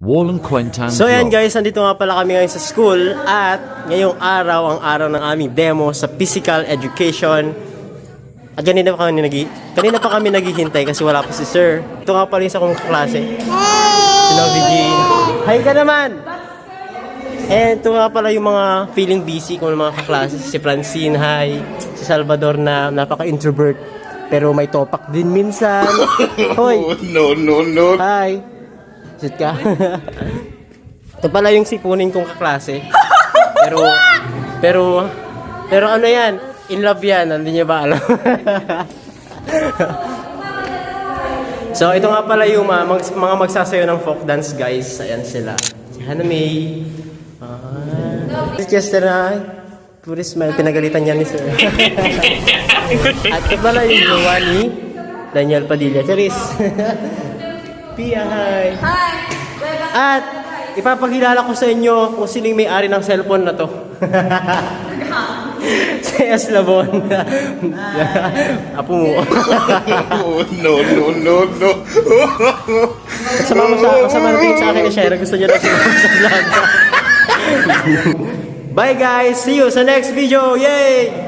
Walang Kwentan So ayan Vlog. guys, nandito nga pala kami ngayon sa school at ngayong araw ang araw ng aming demo sa physical education. At kanina pa kami naghihintay kasi wala pa si sir. Ito nga pala yung sa kong klase. Si Novi Jean. Hi ka naman! And ito nga pala yung mga feeling busy kong mga kaklase. Si Francine, hi. Si Salvador na napaka-introvert. Pero may topak din minsan. Hoy! No. Hi! Sit ka. Ito pala yung sipunin kong kaklase. Pero ano yan? In love yan. Hindi niya ba alam? So ito nga pala yung mga magsasayo ng folk dance guys. Ayan sila. Si Hannah May. Si Chester na. Puro smile. Pinagalitan niya ni sir. At ito pala yung jowa ni Daniel Padilla. Charis. Pia, hi! Hi! At ipapakilala ko sa inyo kung sino yung may-ari ng cellphone na to. Si Eslabon. Apo mo. No. Kasama natin sa akin ni Shira. Gusto niya na sumama sa vlog. Bye guys! See you sa next video! Yay!